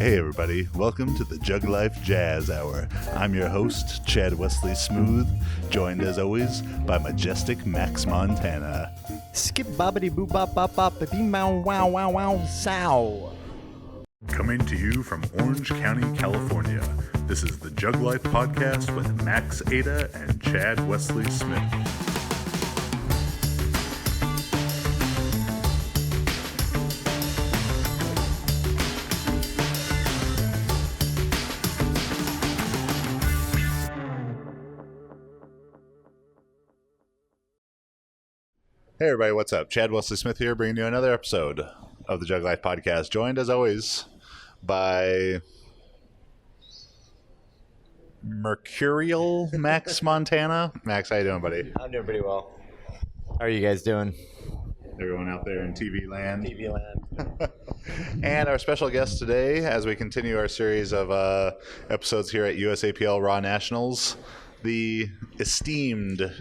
Hey everybody, welcome to the JuggLife Jazz Hour. I'm your host, Chad Wesley Smooth, joined as always by majestic Max Montana. Skip bobbity boop bop bop bop bee mow wow wow wow sow. Coming to you from Orange County, California, this is the JuggLife Podcast with Max Ada and Chad Wesley Smith. Hey everybody, what's up? Chad Wesley Smith here, bringing you another episode of the JuggLife Podcast, joined as always by Mercurial Max Montana. Max, how you doing, buddy? I'm doing pretty well. How are you guys doing? Everyone out there in TV land. TV land. And our special guest today, as we continue our series of episodes here at USAPL Raw Nationals, the esteemed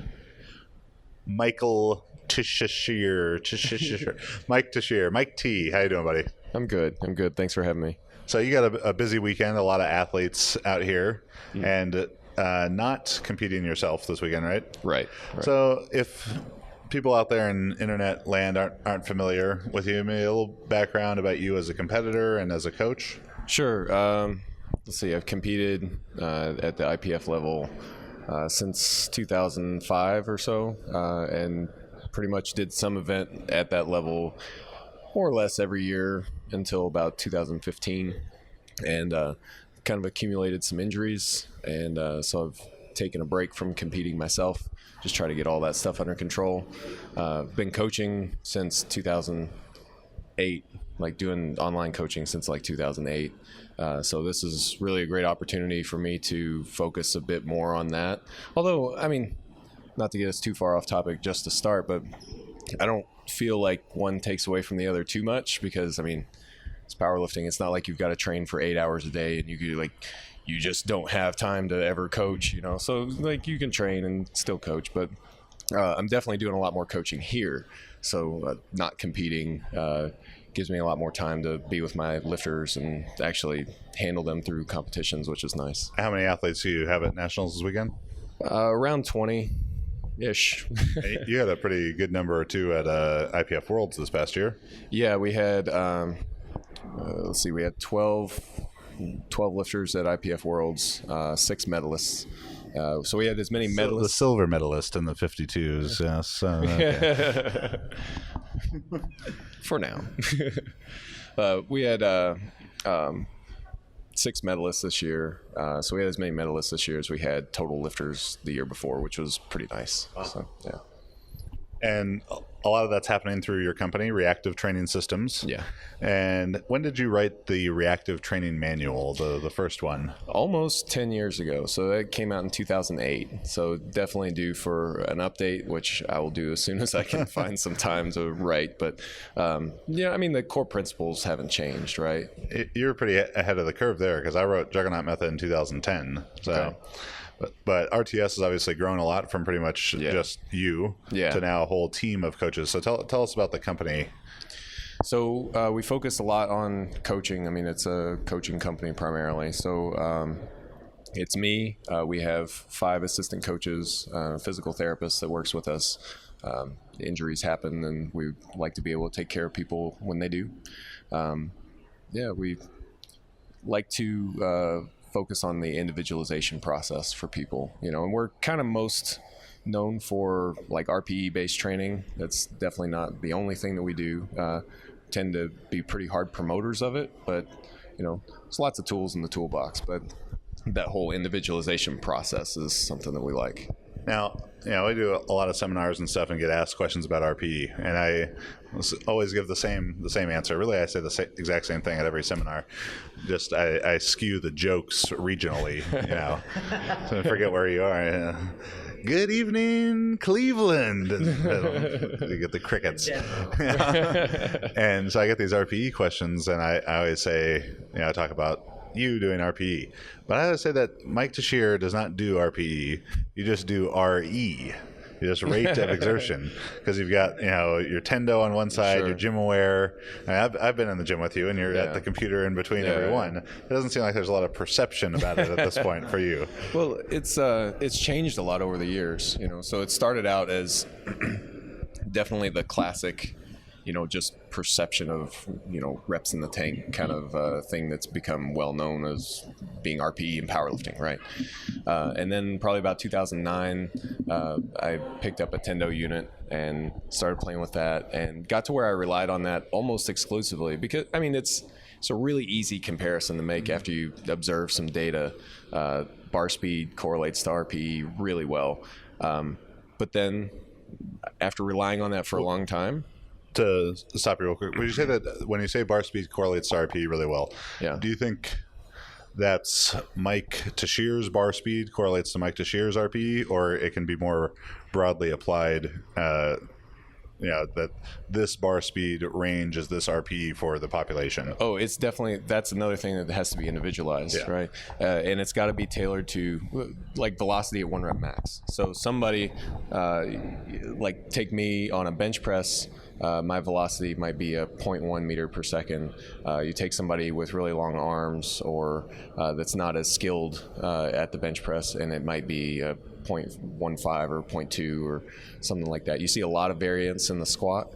Michael Tuchscherer. Mike Tuchscherer. Mike T. How you doing, buddy? I'm good. Thanks for having me. So you got a busy weekend, a lot of athletes out here, and not competing yourself this weekend, right? Right. So if people out there in internet land aren't familiar with you, maybe a little background about you as a competitor and as a coach. Sure. Let's see. I've competed at the IPF level since 2005 or so, and pretty much did some event at that level more or less every year until about 2015, and kind of accumulated some injuries, and so I've taken a break from competing myself, just try to get all that stuff under control. Been coaching since 2008, like doing online coaching since like 2008. So this is really a great opportunity for me to focus a bit more on that. Although, I mean, not to get us too far off topic just to start, but I don't feel like one takes away from the other too much, because, I mean, it's powerlifting. It's not like you've got to train for 8 hours a day and you just don't have time to ever coach, you know? So like you can train and still coach, but I'm definitely doing a lot more coaching here. So not competing gives me a lot more time to be with my lifters and actually handle them through competitions, which is nice. How many athletes do you have at Nationals this weekend? Around 20-ish. You had a pretty good number or two at IPF Worlds this past year. Yeah, we had, let's see, we had 12 lifters at IPF Worlds, 6 medalists. So we had as many medalists. The silver medalist in the 52s, yes. Okay. For now. We had 6 medalists this year. So we had as many medalists this year as we had total lifters the year before, which was pretty nice. Wow. So, yeah. And a lot of that's happening through your company, Reactive Training Systems. Yeah. And when did you write the Reactive Training Manual, the first one? Almost 10 years ago. So that came out in 2008. So definitely due for an update, which I will do as soon as I can find some time to write. But yeah, I mean, the core principles haven't changed, right? You're pretty ahead of the curve there, because I wrote Juggernaut Method in 2010. So. Okay. But RTS has obviously grown a lot from pretty much just you to now a whole team of coaches. So tell us about the company. So we focus a lot on coaching. I mean, it's a coaching company primarily. So it's me. We have 5 assistant coaches, physical therapists that works with us. Injuries happen, and we like to be able to take care of people when they do. We like to focus on the individualization process for people, you know, and we're kind of most known for like RPE based training. That's definitely not the only thing that we do. Tend to be pretty hard promoters of it, but you know, there's lots of tools in the toolbox, but that whole individualization process is something that we like. Now, you know, I do a lot of seminars and stuff and get asked questions about RPE, and I always give the same answer. Really, I say the exact same thing at every seminar. Just I skew the jokes regionally, you know, so I forget where you are. Good evening, Cleveland. You get the crickets. And so I get these RPE questions, and I always say, you know, I talk about you doing RPE. But I would say that Mike Tuchscherer does not do RPE. You just do RE. You just rate of exertion because you've got your Tendo on one side, Sure. your Gym Aware. I've been in the gym with you, and you're Yeah. at the computer in between Yeah, every yeah. one. It doesn't seem like there's a lot of perception about it at this point for you. Well, it's changed a lot over the years, So it started out as definitely the classic, just perception of, reps in the tank kind of thing that's become well known as being RPE and powerlifting, right? And then probably about 2009, I picked up a Tendo unit and started playing with that and got to where I relied on that almost exclusively because, it's a really easy comparison to make after you observe some data. Bar speed correlates to RPE really well. But then after relying on that for a long time, To stop you real quick, would you say that when you say bar speed correlates to RPE really well, Yeah. do you think that's Mike Tuchscherer's bar speed correlates to Mike Tuchscherer's RPE, or it can be more broadly applied, that this bar speed range is this RPE for the population? Oh, it's definitely, that's another thing that has to be individualized, Yeah. right? And it's got to be tailored to like velocity at 1 rep max. So somebody like take me on a bench press, my velocity might be a 0.1 meter per second. You take somebody with really long arms or that's not as skilled at the bench press, and it might be a 0.15 or 0.2 or something like that. You see a lot of variance in the squat.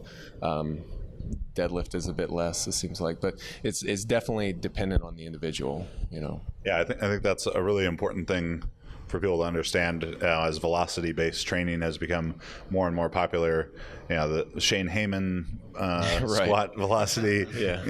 Deadlift is a bit less, it seems like, but it's definitely dependent on the individual, Yeah, I think that's a really important thing for people to understand as velocity-based training has become more and more popular. The Shane Heyman Right. squat velocity. Yeah.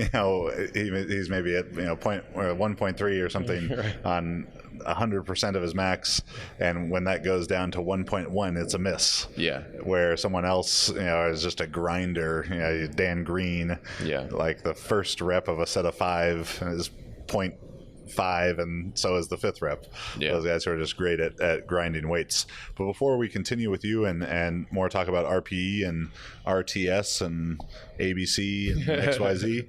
He's maybe at 1.3 or something Right. on 100% of his max, and when that goes down to 1.1, it's a miss. Yeah. Where someone else, is just a grinder. Dan Green. Yeah. Like the first rep of a set of 5 is 0.5, and so is the 5th rep. Yeah. Those guys are just great at grinding weights. But before we continue with you and more talk about RPE and RTS and ABC and XYZ,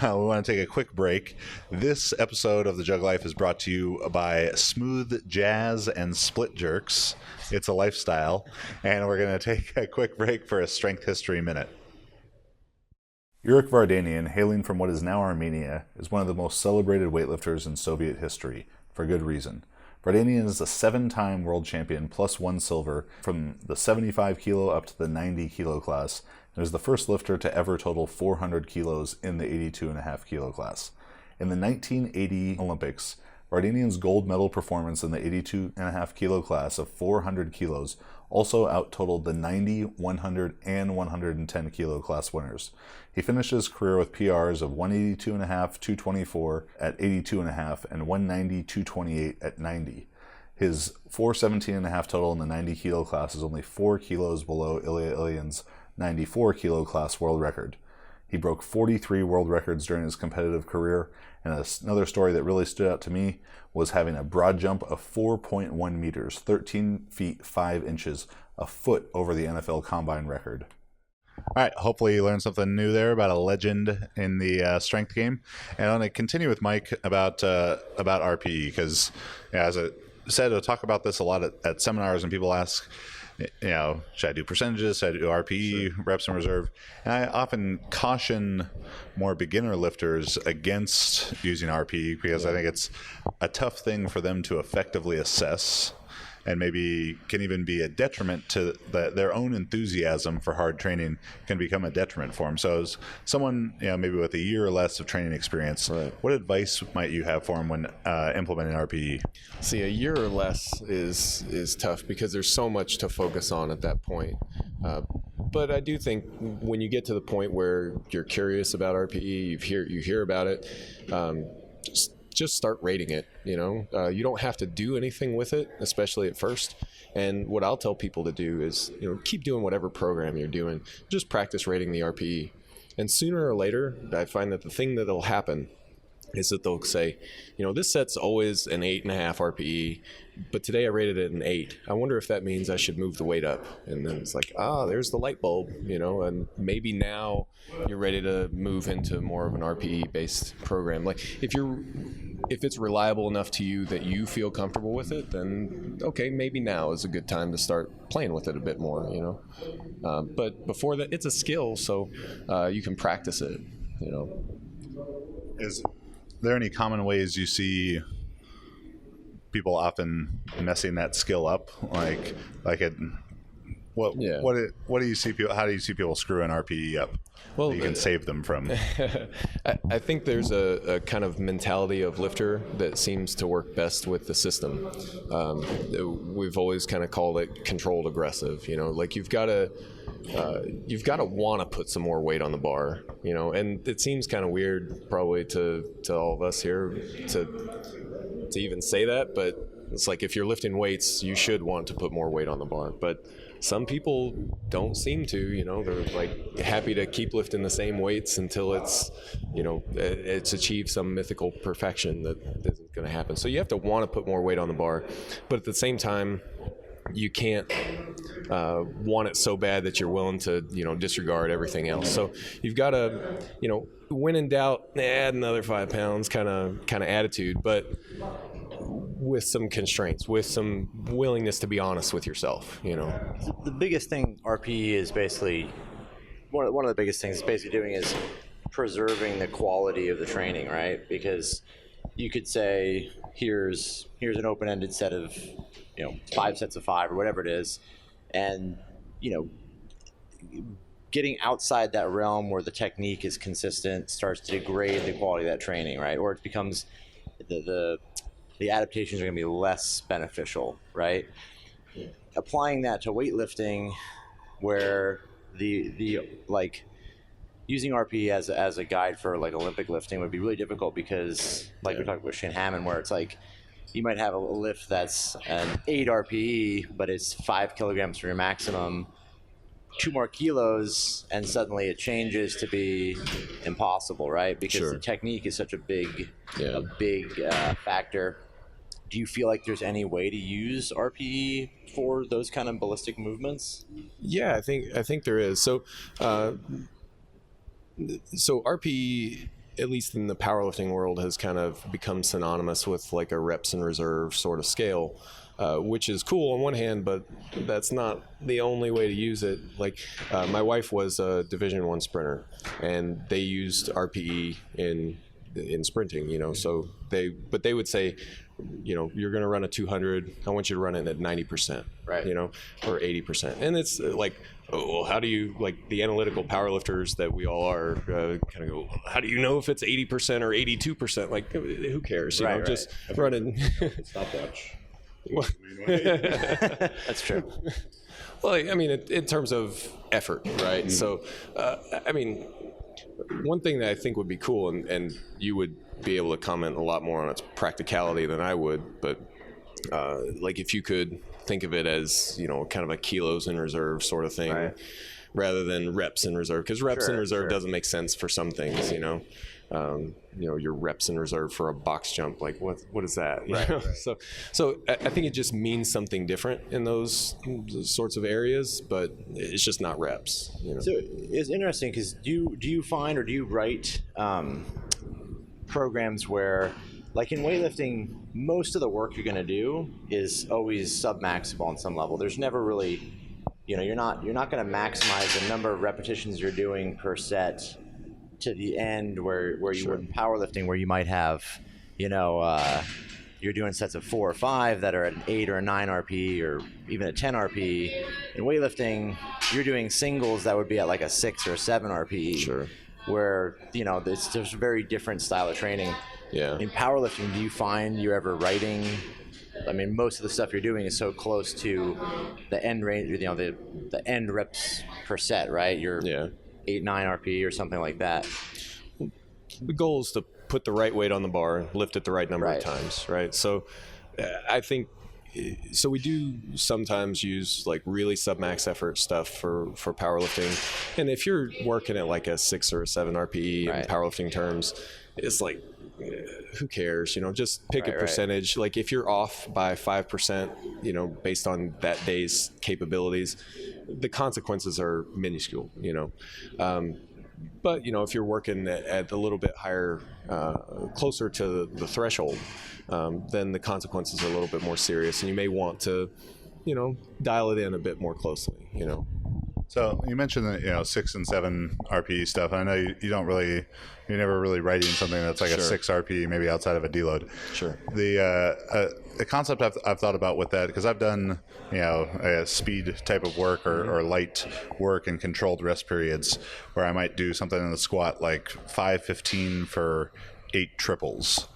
we want to take a quick break. This episode of the JuggLife is brought to you by Smooth Jazz and Split Jerks. It's a lifestyle, and we're going to take a quick break for a Strength History Minute. Yurik Vardanian, hailing from what is now Armenia, is one of the most celebrated weightlifters in Soviet history, for good reason. Vardanian is a 7-time world champion plus 1 silver from the 75 kilo up to the 90 kilo class, and is the first lifter to ever total 400 kilos in the 82.5 kilo class. In the 1980 Olympics, Vardanian's gold medal performance in the 82.5 kilo class of 400 kilos also out-totaled the 90, 100, and 110 kilo class winners. He finished his career with PRs of 182.5, 224 at 82.5, and 190, 228 at 90. His 417.5 total in the 90 kilo class is only 4 kilos below Ilya Ilyan's 94 kilo class world record. He broke 43 world records during his competitive career, and another story that really stood out to me was having a broad jump of 4.1 meters, 13 feet 5 inches, a foot over the NFL Combine record. All right, hopefully you learned something new there about a legend in the strength game. And I want to continue with Mike about RPE, because as I said, I talk about this a lot at seminars, and people ask, should I do percentages? Should I do RPE, sure, reps in reserve? And I often caution more beginner lifters against using RPE because I think it's a tough thing for them to effectively assess, and maybe can even be a detriment to their own enthusiasm for hard training can become a detriment for them. So as someone, maybe with a year or less of training experience, right, what advice might you have for them when implementing RPE? See, a year or less is tough because there's so much to focus on at that point. But I do think when you get to the point where you're curious about RPE, you hear about it, just start rating it. You don't have to do anything with it, especially at first. And what I'll tell people to do is, keep doing whatever program you're doing. Just practice rating the RPE. And sooner or later, I find that the thing that'll happen is that they'll say, this set's always an 8.5 RPE, but today I rated it an 8. I wonder if that means I should move the weight up. And then it's like, there's the light bulb, and maybe now you're ready to move into more of an RPE based program. Like if it's reliable enough to you that you feel comfortable with it, then okay, maybe now is a good time to start playing with it a bit more, but before that, it's a skill, so you can practice it, Is there any common ways you see people often messing that skill up? What do you see people? How do you see people screwing RPE up? Well, that you can save them from. I think there's a kind of mentality of lifter that seems to work best with the system. We've always kind of called it controlled aggressive. Like you've got to want to put some more weight on the bar. And it seems kind of weird probably to all of us here to even say that, but it's like if you're lifting weights, you should want to put more weight on the bar. But some people don't seem to, they're like happy to keep lifting the same weights until it's, it's achieved some mythical perfection that isn't going to happen. So you have to want to put more weight on the bar, but at the same time, you can't want it so bad that you're willing to, disregard everything else. So you've got to, when in doubt, add another 5 pounds kind of attitude, but with some constraints, with some willingness to be honest with yourself, The biggest thing RPE is basically, one of the biggest things it's basically doing is preserving the quality of the training, right? Because you could say, here's an open-ended set of, 5 sets of 5 or whatever it is, and, getting outside that realm where the technique is consistent starts to degrade the quality of that training, right? Or it becomes the adaptations are going to be less beneficial, right? Applying that to weightlifting, where the using RPE as a guide for like Olympic lifting would be really difficult because, like we're talking about Shane Hammond, where it's like you might have a lift that's an 8 RPE, but it's 5 kilograms from your maximum. 2 more kilos, and suddenly it changes to be impossible, right? Because the technique is such a big factor. Do you feel like there's any way to use RPE for those kind of ballistic movements? Yeah, I think there is. So RPE, at least in the powerlifting world, has kind of become synonymous with like a reps in reserve sort of scale, which is cool on one hand, but that's not the only way to use it. Like my wife was a Division I sprinter, and they used RPE in sprinting, so they would say, you're going to run a 200. I want you to run it at 90%, right? Or 80%. And it's like, well, how do you, like the analytical powerlifters that we all are, kind of go, how do you know if it's 80% or 82%? Like, who cares? Right. Just run it. Stopwatch. That's true. Well, I mean, in terms of effort, right? Mm-hmm. So, one thing that I think would be cool, and you would be able to comment a lot more on its practicality than I would, but like if you could think of it as, kind of a kilos in reserve sort of thing, right, rather than reps in reserve, because reps in reserve doesn't make sense for some things, your reps in reserve for a box jump, like what is that? Right. So I think it just means something different in those sorts of areas, but it's just not reps. So it's interesting because do you find, or do you write programs where, like in weightlifting, most of the work you're going to do is always sub-maximal on some level. There's never really, you're not going to maximize the number of repetitions you're doing per set to the end where you would in powerlifting, where you might have, you're doing sets of 4 or 5 that are at an 8 or a 9 RPE or even a 10 RPE. In weightlifting, you're doing singles that would be at like a 6 or a 7 RPE. Sure. Where, it's just a very different style of training. Yeah. In powerlifting, do you find you're ever writing? I mean, most of the stuff you're doing is so close to the end range, the end reps per set, right? You're 8, 9 RPE or something like that. The goal is to put the right weight on the bar, lift it the right number of times, right? So I think, so we do sometimes use like really sub-max effort stuff for powerlifting. And if you're working at like a 6 or a 7 RPE in powerlifting terms, it's like, who cares? Just pick a percentage. Like if you're off by 5%, based on that day's capabilities, the consequences are minuscule. But if you're working at a little bit higher, closer to the threshold, then the consequences are a little bit more serious, and you may want to, dial it in a bit more closely. So you mentioned that 6 and 7 RPE stuff. I know you're never really writing something that's like a 6 RPE, maybe outside of a deload. Sure. The concept I've thought about with that, because I've done a speed type of work or light work in controlled rest periods, where I might do something in the squat like 5:15 for 8 triples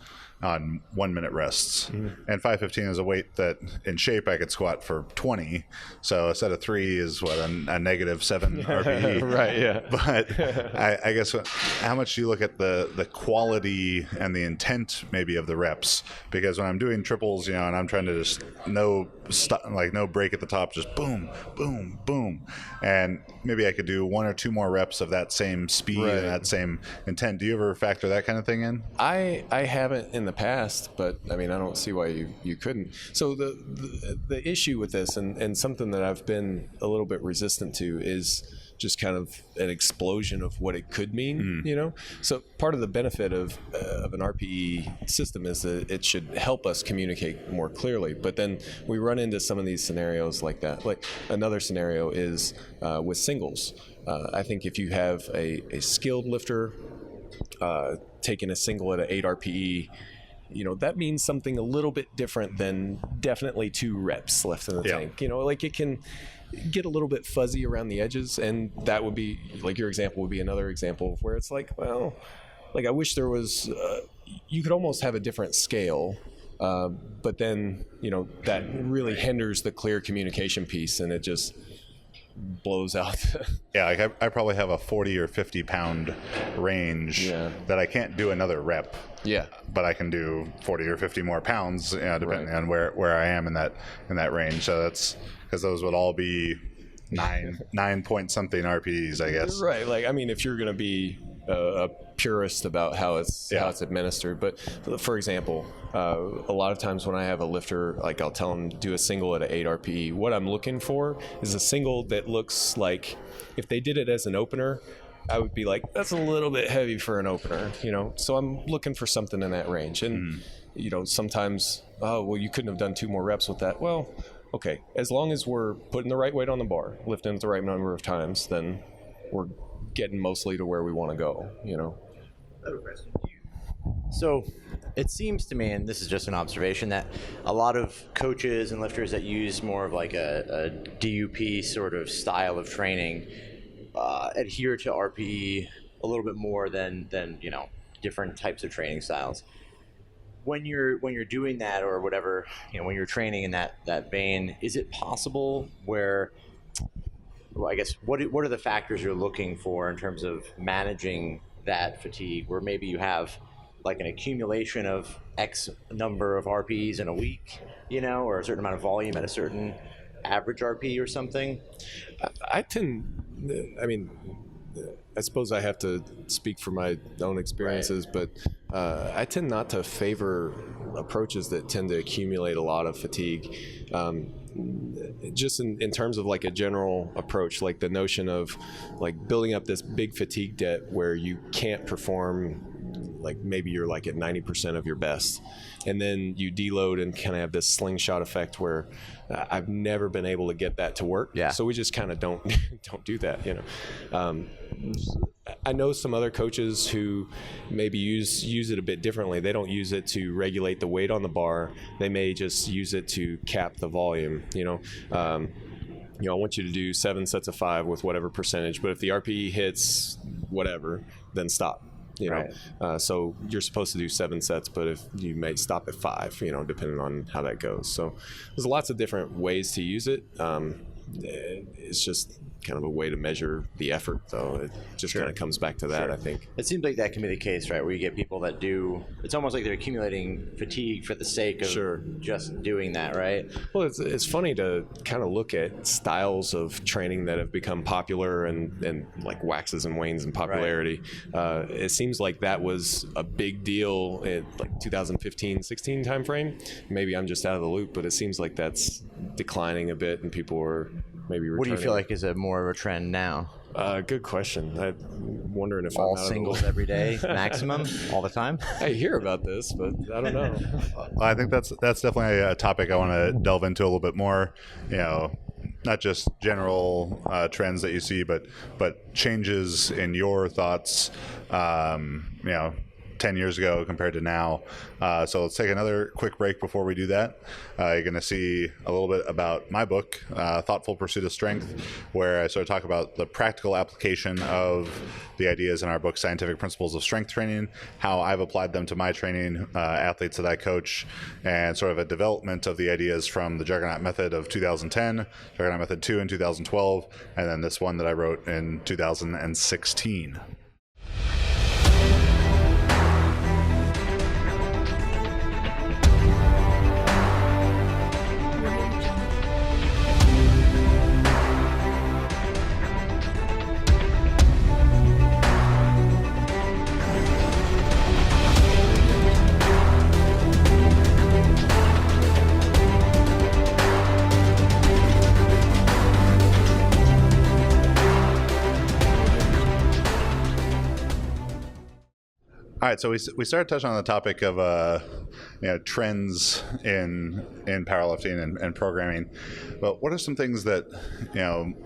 on 1 minute rests. And 5:15 is a weight that in shape I could squat for 20. So a set of 3 is what, a negative 7 RPE. Right, yeah. But I guess how much do you look at the quality and the intent maybe of the reps? Because when I'm doing triples, and I'm trying to just no break at the top, just boom, boom, boom. And maybe I could do 1 or 2 more reps of that same speed and that same intent. Do you ever factor that kind of thing in? I haven't in the past, but I don't see why you couldn't. So the issue with this, and something that I've been a little bit resistant to, is just kind of an explosion of what it could mean. So part of the benefit of an RPE system is that it should help us communicate more clearly, but then we run into some of these scenarios like that. Like another scenario is with singles. I think if you have a skilled lifter taking a single at an 8 RPE, that means something a little bit different than definitely 2 reps left in the tank. Like it can get a little bit fuzzy around the edges, and that would be, like your example would be another example of where it's like, well, like I wish there was, you could almost have a different scale, but then, that really hinders the clear communication piece, and it just blows out. Yeah, like I probably have a 40 or 50 pound range that I can't do another rep. Yeah, but I can do 40 or 50 more pounds, depending on where I am in that range. So that's because those would all be 9 point something RPEs, I guess. Right. Like if you're going to be a purist about how it's administered, but for example, a lot of times when I have a lifter, like I'll tell them do a single at an 8 RPE. What I'm looking for is a single that looks like if they did it as an opener, I would be like, that's a little bit heavy for an opener, so I'm looking for something in that range. And sometimes, you couldn't have done 2 more reps with that. Well, okay, as long as we're putting the right weight on the bar, lifting it the right number of times, then we're getting mostly to where we want to go. So it seems to me, and this is just an observation, that a lot of coaches and lifters that use more of like a DUP sort of style of training adhere to RPE a little bit more than different types of training styles. When you're doing that or whatever, when you're training in that vein, is it possible where, well, I guess what are the factors you're looking for in terms of managing that fatigue, where maybe you have like an accumulation of X number of RPEs in a week, or a certain amount of volume at a certain average RPE or something? I suppose I have to speak for my own experiences, but I tend not to favor approaches that tend to accumulate a lot of fatigue. Just in terms of like a general approach, like the notion of like building up this big fatigue debt where you can't perform, like maybe you're like at 90% of your best, and then you deload and kind of have this slingshot effect where I've never been able to get that to work. Yeah. So we just kind of don't do that. I know some other coaches who maybe use it a bit differently. They don't use it to regulate the weight on the bar. They may just use it to cap the volume. I want you to do 7 sets of 5 with whatever percentage, but if the RPE hits whatever, then stop. So you're supposed to do 7 sets, but if you may stop at 5, depending on how that goes. So there's lots of different ways to use it. It's just kind of a way to measure the effort, though. It just kind of comes back to that, I think. It seems like that can be the case, right? Where you get people that it's almost like they're accumulating fatigue for the sake of just doing that, right? Well, it's funny to kind of look at styles of training that have become popular and like waxes and wanes in popularity. Right. It seems like that was a big deal in like 2015-16 timeframe. Maybe I'm just out of the loop, but it seems like that's declining a bit and people are maybe returning. What do you feel like is more of a trend now? Good question. I'm wondering if all I'm singles every day, maximum, all the time. I hear about this, but I don't know. I think that's definitely a topic I want to delve into a little bit more. Not just general trends that you see, but changes in your thoughts. 10 years ago compared to now. So let's take another quick break before we do that. You're going to see a little bit about my book, Thoughtful Pursuit of Strength, where I sort of talk about the practical application of the ideas in our book, Scientific Principles of Strength Training, how I've applied them to my training, athletes that I coach, and sort of a development of the ideas from the Juggernaut method of 2010, Juggernaut method 2 in 2012, and then this one that I wrote in 2016. All right, so we started touching on the topic of trends in powerlifting and programming. But what are some things that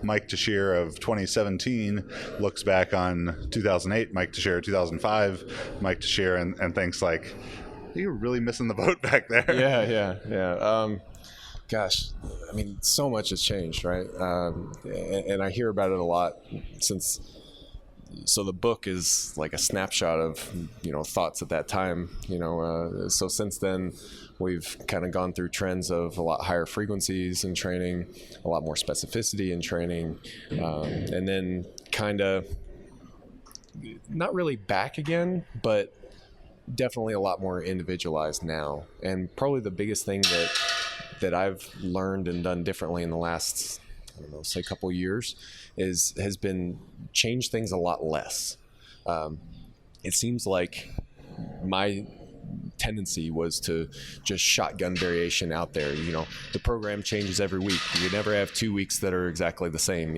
Mike Tuchscherer of 2017 looks back on 2008, Mike Tuchscherer 2005, Mike Tuchscherer and thinks like, you're really missing the boat back there. Yeah. Gosh, I mean, so much has changed, right? And I hear about it a lot since. So the book is like a snapshot of, thoughts at that time, so since then we've kind of gone through trends of a lot higher frequencies in training, a lot more specificity in training, and then kind of not really back again, but definitely a lot more individualized now. And probably the biggest thing that I've learned and done differently in the last, say a couple years has been change things a lot less. It seems like my tendency was to just shotgun variation out there. The program changes every week. You never have 2 weeks that are exactly the same,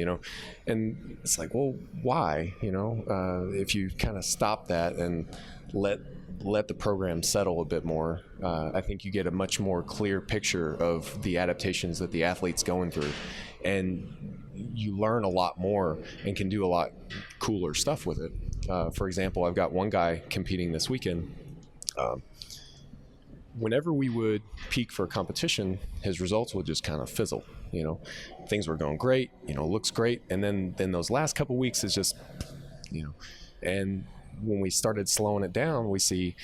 and it's like, well, why? If you kind of stop that and let the program settle a bit more, I think you get a much more clear picture of the adaptations that the athlete's going through, and you learn a lot more and can do a lot cooler stuff with it. For example, I've got one guy competing this weekend. Whenever we would peak for a competition, his results would just kind of fizzle. Things were going great, looks great, and then those last couple weeks is just, and when we started slowing it down, we see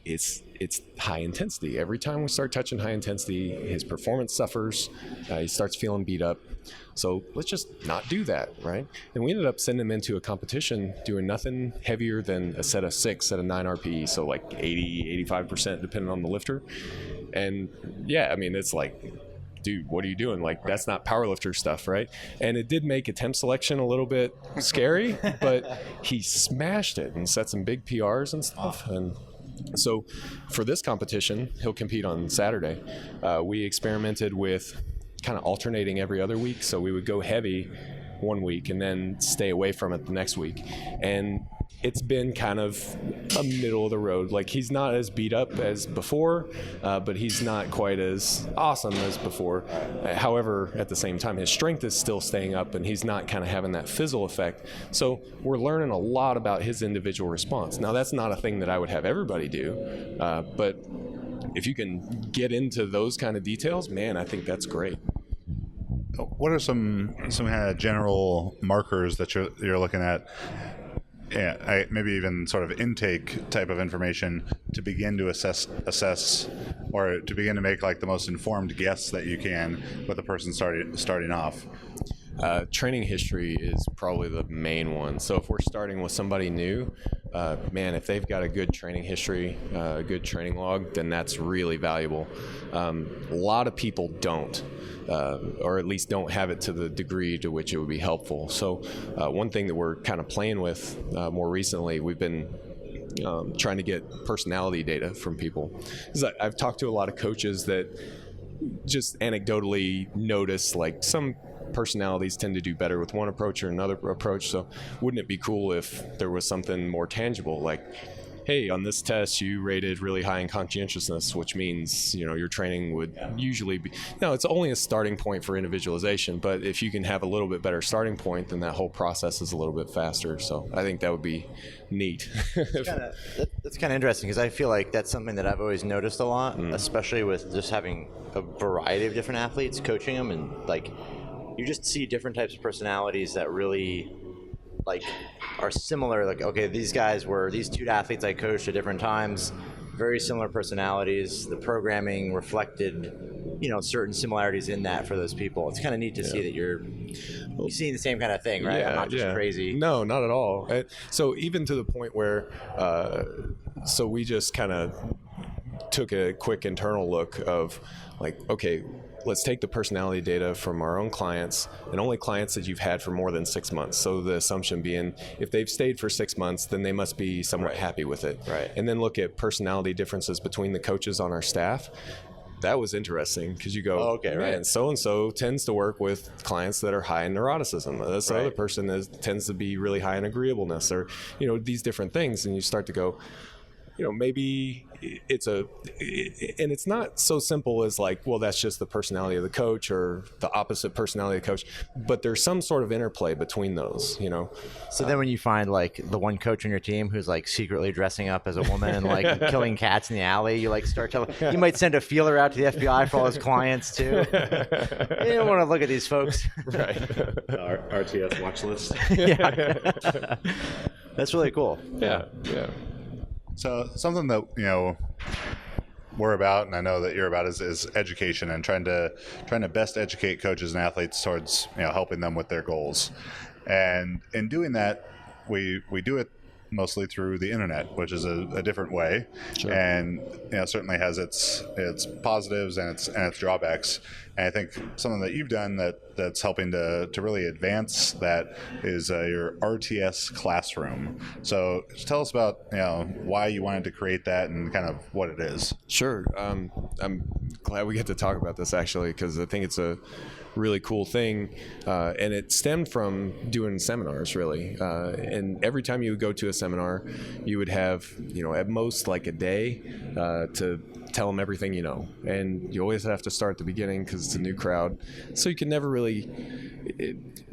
it's high intensity. Every time we start touching high intensity, his performance suffers. He starts feeling beat up. So let's just not do that, right? And we ended up sending him into a competition doing nothing heavier than a set of 6 at a 9 RPE, so like 80, 85% depending on the lifter. And yeah, I mean, it's like, dude, what are you doing? Like, that's not powerlifter stuff, right? And it did make attempt selection a little bit scary, but he smashed it and set some big PRs and stuff. And so for this competition, he'll compete on Saturday. We experimented with kind of alternating every other week. So we would go heavy one week and then stay away from it the next week. And it's been kind of a middle of the road. Like, he's not as beat up as before, but he's not quite as awesome as before. However, at the same time, his strength is still staying up and he's not kind of having that fizzle effect. So we're learning a lot about his individual response. Now, that's not a thing that I would have everybody do, but if you can get into those kind of details, man, I think that's great. What are some kind of general markers that you're looking at? Yeah, maybe even sort of intake type of information to begin to assess, or to begin to make like the most informed guess that you can with a person starting off. Training history is probably the main one. So if we're starting with somebody new, man, if they've got a good training history, a good training log, then that's really valuable. A lot of people don't, or at least don't have it to the degree to which it would be helpful. So one thing that we're kind of playing with more recently, we've been trying to get personality data from people. I've talked to a lot of coaches that just anecdotally notice like some personalities tend to do better with one approach or another approach. So wouldn't it be cool if there was something more tangible, like, hey, on this test you rated really high in conscientiousness, which means, you know, your training would usually be, no, it's only a starting point for individualization, but if you can have a little bit better starting point, then that whole process is a little bit faster. So I think that would be neat. That's kind of interesting, because I feel like that's something that I've always noticed a lot, especially with just having a variety of different athletes, coaching them, and like you just see different types of personalities that really like are similar. Like, okay, these guys were these two athletes I coached at different times, very similar personalities. The programming reflected, you know, certain similarities in that for those people. It's kind of neat to see that you're seeing the same kind of thing, right? I'm not just crazy. No, not at all. So even to the point where, so we just kind of took a quick internal look of like, okay, let's take the personality data from our own clients, and only clients that you've had for more than 6 months. So the assumption being, if they've stayed for 6 months, then they must be somewhat happy with it. Right. And then look at personality differences between the coaches on our staff. That was interesting, because you go, man, so-and-so tends to work with clients that are high in neuroticism. This other person tends to be really high in agreeableness, or, you know, these different things. And you start to go, you know, maybe and it's not so simple as like, well, that's just the personality of the coach or the opposite personality of the coach, but there's some sort of interplay between those, you know. So then when you find like the one coach on your team who's like secretly dressing up as a woman and like killing cats in the alley, you like start telling, you might send a feeler out to the FBI for all his clients too. You don't want to look at these folks. Right. Our RTS watch list. Yeah. That's really cool. Yeah. So something that, you know, we're about, and I know that you're about, is education, and trying to best educate coaches and athletes towards, you know, helping them with their goals. And in doing that, we do it mostly through the internet, which is a different way, and, you know, certainly has its positives and its drawbacks. And I think something that you've done that's helping to really advance that is your Rts Classroom. So tell us about, you know, why you wanted to create that and kind of what it is. Sure. I'm glad we get to talk about this, actually, because I think it's a really cool thing, and it stemmed from doing seminars, really. And every time you would go to a seminar, you would have, you know, at most like a day to tell them everything you know, and you always have to start at the beginning because it's a new crowd, so you can never really,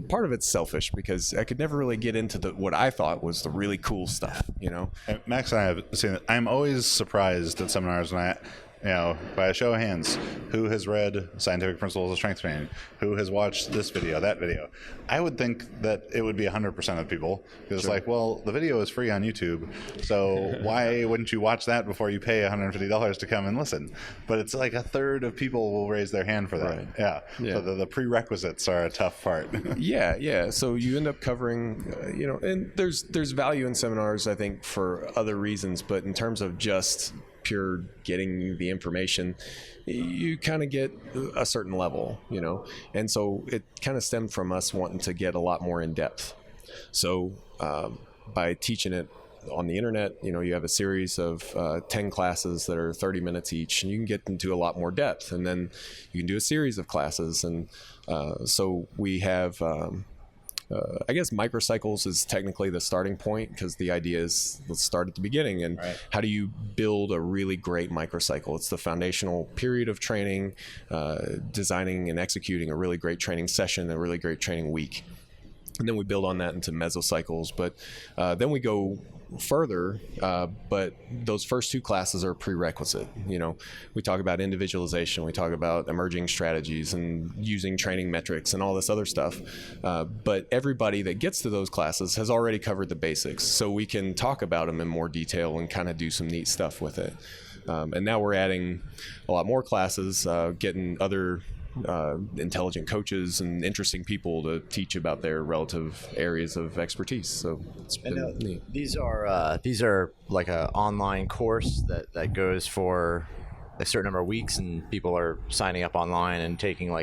part of it's selfish, because I could never really get into what I thought was the really cool stuff, you know. And Max and I have seen that. I'm always surprised at seminars when you know, by a show of hands, who has read Scientific Principles of Strength Training? Who has watched this video, that video? I would think that it would be 100% of people. Because it's like, well, the video is free on YouTube, so why wouldn't you watch that before you pay $150 to come and listen? But it's like a third of people will raise their hand for that. Right. Yeah. So the prerequisites are a tough part. Yeah. So you end up covering, you know, and there's value in seminars, I think, for other reasons, but in terms of just pure getting the information, you kind of get a certain level, you know. And so it kind of stemmed from us wanting to get a lot more in depth. So by teaching it on the internet, you know, you have a series of 10 classes that are 30 minutes each, and you can get into a lot more depth, and then you can do a series of classes. And so we have I guess microcycles is technically the starting point, because the idea is, let's start at the beginning, and how do you build a really great microcycle? It's the foundational period of training, designing and executing a really great training session, a really great training week. And then we build on that into mesocycles, but then we go further, but those first two classes are prerequisite. You know, we talk about individualization, we talk about emerging strategies and using training metrics and all this other stuff, but everybody that gets to those classes has already covered the basics, so we can talk about them in more detail and kind of do some neat stuff with it. And now we're adding a lot more classes, getting other intelligent coaches and interesting people to teach about their relative areas of expertise. So it's been neat. These are like an online course that goes for a certain number of weeks, and people are signing up online and taking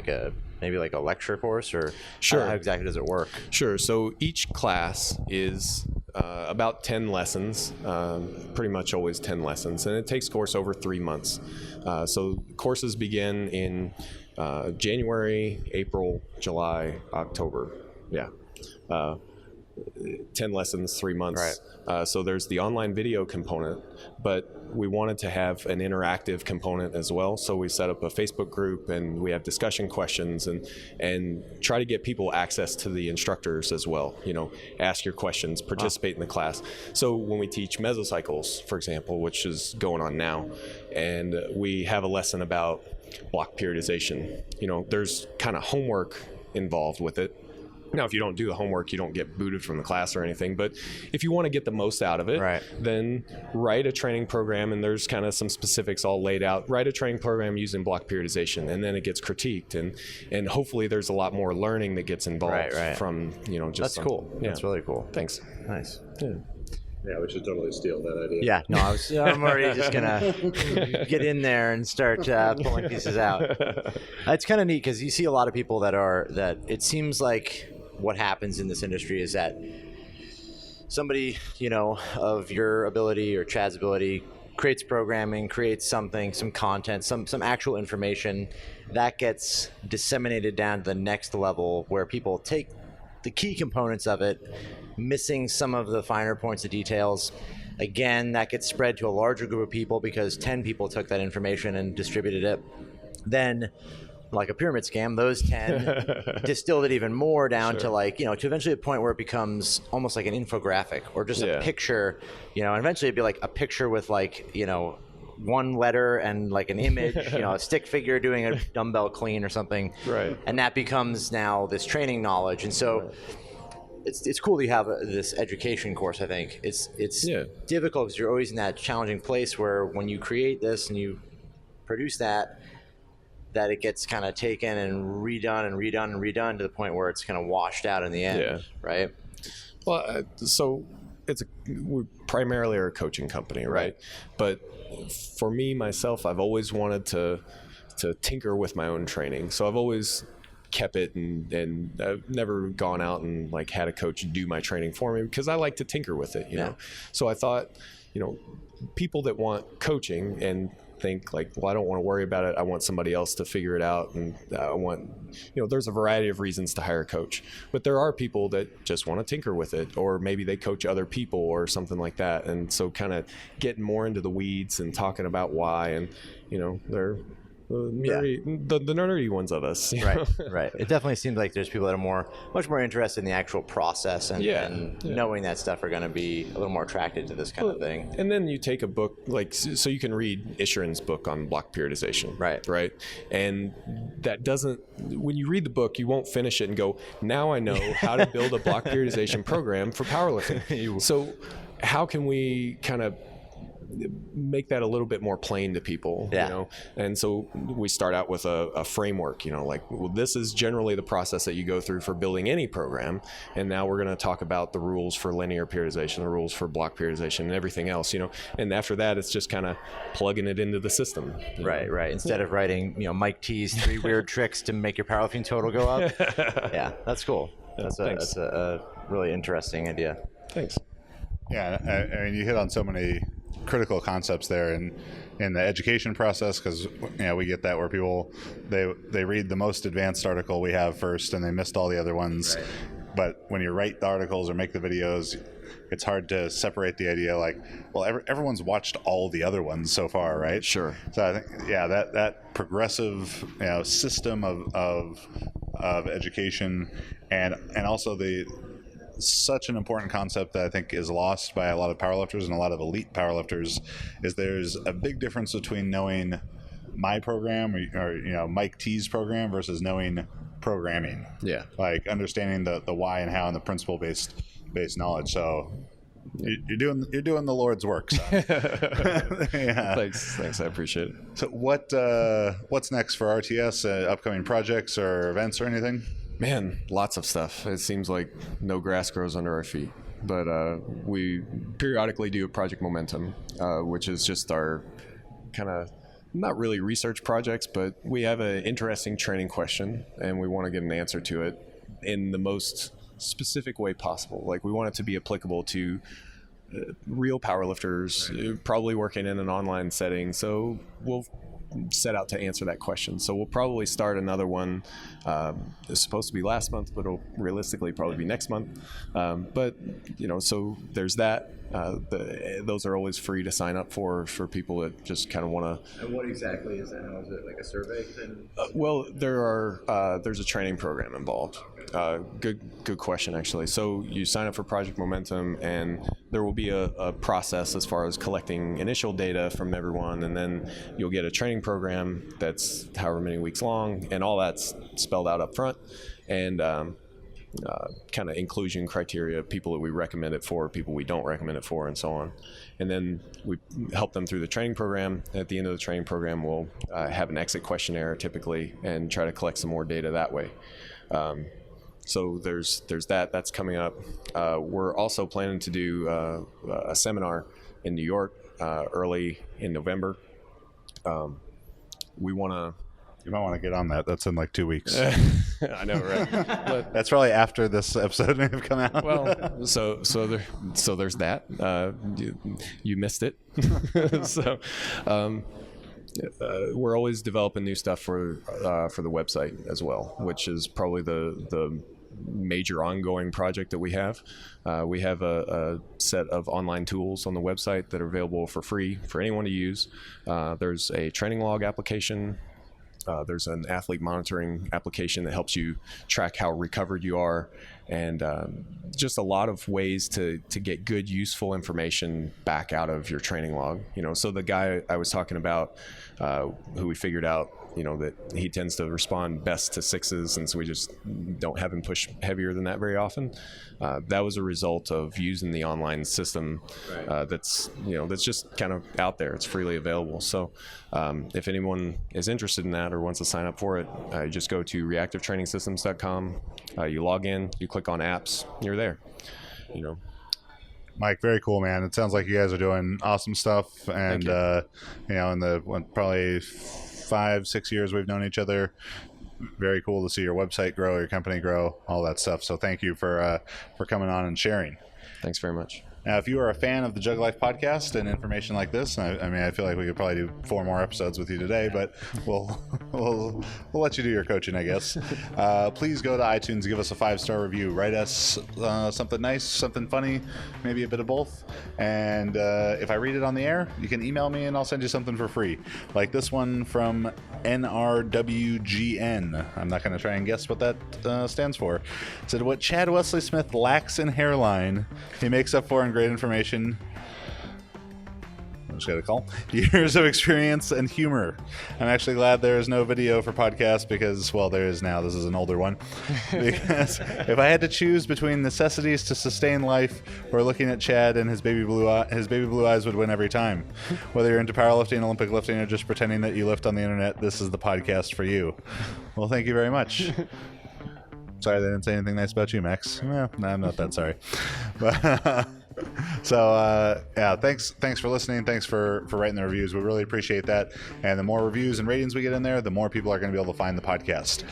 maybe like a lecture course, or Sure. How exactly does it work? Sure. So each class is about 10 lessons, pretty much always 10 lessons, and it takes course over 3 months. So courses begin in January, April, July, October. Yeah. 10 lessons, 3 months. Right. So there's the online video component, but we wanted to have an interactive component as well. So we set up a Facebook group, and we have discussion questions, and try to get people access to the instructors as well. You know, ask your questions, participate in the class. So when we teach mesocycles, for example, which is going on now, and we have a lesson about block periodization, you know, there's kind of homework involved with it. Now, if you don't do the homework, you don't get booted from the class or anything. But if you want to get the most out of it, right, then write a training program, and there's kind of some specifics all laid out. Write a training program using block periodization, and then it gets critiqued, and hopefully there's a lot more learning that gets involved from, you know, just that's cool. Yeah. That's really cool. Thanks. Nice. Yeah. Yeah, we should totally steal that idea. Yeah, no, I'm already just gonna get in there and start pulling pieces out. It's kind of neat because you see a lot of people that it seems like what happens in this industry is that somebody, you know, of your ability or Chad's ability creates programming, creates something, some content, some actual information that gets disseminated down to the next level, where people take the key components of it, missing some of the finer points of details. Again, that gets spread to a larger group of people because 10 people took that information and distributed it. Then, like a pyramid scam, those 10 distilled it even more down to, like, you know, to eventually a point where it becomes almost like an infographic or just a picture, you know, and eventually it'd be like a picture with, like, you know, one letter and like an image, you know, a stick figure doing a dumbbell clean or something. Right. And that becomes now this training knowledge. And so it's cool that you have this education course. I think it's difficult because you're always in that challenging place where when you create this and you produce that it gets kind of taken and redone to the point where it's kind of washed out in the end, right? Well, so we primarily are a coaching company, right? But for me, myself, I've always wanted to tinker with my own training. So I've always kept it, and I've never gone out and like had a coach do my training for me because I like to tinker with it, you know? So I thought, you know, people that want coaching and think like, well, I don't want to worry about it, I want somebody else to figure it out, and I want, you know, there's a variety of reasons to hire a coach, but there are people that just want to tinker with it, or maybe they coach other people or something like that, and so kind of getting more into the weeds and talking about why, and, you know, they're the nerdy ones of us, right. It definitely seems like there's people that are much more interested in the actual process and knowing that stuff are going to be a little more attracted to this kind of thing. And then you take a book like, so you can read Isherin's book on block periodization, right, and that doesn't, when you read the book, you won't finish it and go, now I know how to build a block periodization program for powerlifting. So how can we kind of make that a little bit more plain to people, you know? And so we start out with a framework, you know, like, well, this is generally the process that you go through for building any program. And now we're going to talk about the rules for linear periodization, the rules for block periodization, and everything else, you know? And after that, it's just kind of plugging it into the system. Right. Instead of writing, you know, Mike T's 3 weird tricks to make your powerlifting total go up. Yeah, that's cool. That's a really interesting idea. Thanks. Yeah, I mean, you hit on so many critical concepts there in the education process, because, you know, we get that where people they read the most advanced article we have first and they missed all the other ones. But when you write the articles or make the videos, it's hard to separate the idea like, well, everyone's watched all the other ones so far, right? Sure. So I think, that progressive, you know, system of education, and also such an important concept that I think is lost by a lot of powerlifters and a lot of elite powerlifters is there's a big difference between knowing my program or you know, Mike T's program versus knowing programming. Yeah. Like understanding the why and how and the principle based knowledge. So You're doing the Lord's work, son. Yeah. Thanks. I appreciate it. So what's next for RTS? Upcoming projects or events or anything? Man, lots of stuff. It seems like no grass grows under our feet. But we periodically do a Project Momentum, which is just our kind of not really research projects, but we have an interesting training question and we want to get an answer to it in the most specific way possible. Like, we want it to be applicable to real powerlifters, probably working in an online setting. So we'll set out to answer that question. So we'll probably start another one. It's supposed to be last month, but it'll realistically probably be next month. But so there's that. Those are always free to sign up for people that just kind of want to. And what exactly is that? How is it like a survey? Well, there's a training program involved. Good question, actually. So you sign up for Project Momentum, and there will be a process as far as collecting initial data from everyone, and then you'll get a training program that's however many weeks long, and all that's spelled out up front, and kind of inclusion criteria, people that we recommend it for, people we don't recommend it for, and so on. And then we help them through the training program. At the end of the training program, we'll have an exit questionnaire typically and try to collect some more data that way. So there's that's coming up. We're also planning to do a seminar in New York early in November. We want to. You might want to get on that. That's in like 2 weeks. I know, right? But that's probably after this episode may have come out. Well, so there's that. You missed it. So we're always developing new stuff for the website as well, which is probably the major ongoing project that we have. We have a set of online tools on the website that are available for free for anyone to use. There's a training log application. There's an athlete monitoring application that helps you track how recovered you are, and just a lot of ways to get good, useful information back out of your training log. So the guy I was talking about, who we figured out, that he tends to respond best to 6s, and so we just don't have him push heavier than that very often. That was a result of using the online system that's just kind of out there. It's freely available. So if anyone is interested in that or wants to sign up for it, you just go to reactivetrainingsystems.com. You log in, you click on apps, you're there. Mike, very cool, man. It sounds like you guys are doing awesome stuff, and in the probably 5-6 years we've known each other, very cool to see your website grow, your company grow, all that stuff. So thank you for coming on and sharing. Thanks very much. Now, if you are a fan of the JuggLife podcast and information like this, I feel like we could probably do 4 more episodes with you today, but we'll let you do your coaching, I guess. Please go to iTunes, give us a 5-star review, write us something nice, something funny, maybe a bit of both. And if I read it on the air, you can email me and I'll send you something for free. Like this one from NRWGN. I'm not going to try and guess what that stands for. It said, what Chad Wesley Smith lacks in hairline, he makes up for in great information. I just got a call. Years of experience and humor. I'm actually glad there is no video for podcast because, well, there is now. This is an older one. Because if I had to choose between necessities to sustain life or looking at Chad and his baby blue eyes would win every time. Whether you're into powerlifting, Olympic lifting, or just pretending that you lift on the internet, this is the podcast for you. Well, thank you very much. Sorry they didn't say anything nice about you, Max. No, I'm not that sorry. But so thanks for listening. Thanks for writing the reviews. We really appreciate that. And the more reviews and ratings we get in there, the more people are going to be able to find the podcast.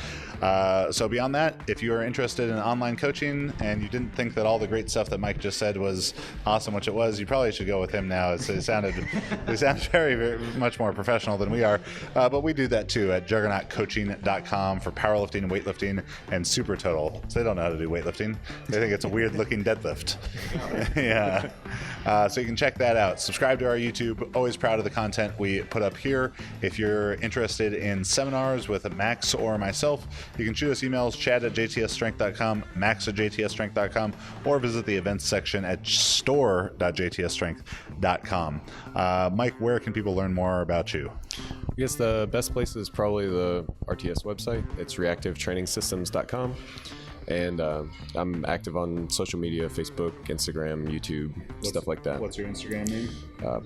So beyond that, if you are interested in online coaching and you didn't think that all the great stuff that Mike just said was awesome, which it was, you probably should go with him now. It sounded very, very much more professional than we are. But we do that too at juggernautcoaching.com for powerlifting, weightlifting, and super total. So they don't know how to do weightlifting. They think it's a weird looking deadlift. Yeah. So you can check that out. Subscribe to our YouTube. Always proud of the content we put up here. If you're interested in seminars with Max or myself, you can shoot us emails, chad@jtsstrength.com, max@jtsstrength.com, or visit the events section at store.jtsstrength.com. Mike, where can people learn more about you? I guess the best place is probably the RTS website. It's reactivetrainingsystems.com. And I'm active on social media, Facebook, Instagram, YouTube, stuff like that. What's your Instagram name?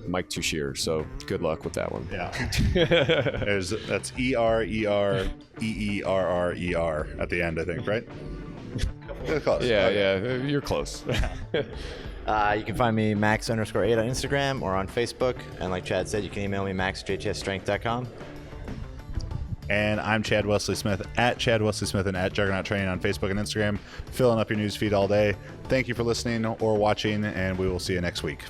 Mike Tuchscherer. So good luck with that one. Yeah. That's EREREERRER at the end, I think, right? Close. Yeah, you're close. You can find me max_8 on Instagram or on Facebook. And like Chad said, you can email me max@jtsstrength.com. And I'm Chad Wesley Smith at Chad Wesley Smith and at Juggernaut Training on Facebook and Instagram, filling up your news feed all day. Thank you for listening or watching, and we will see you next week.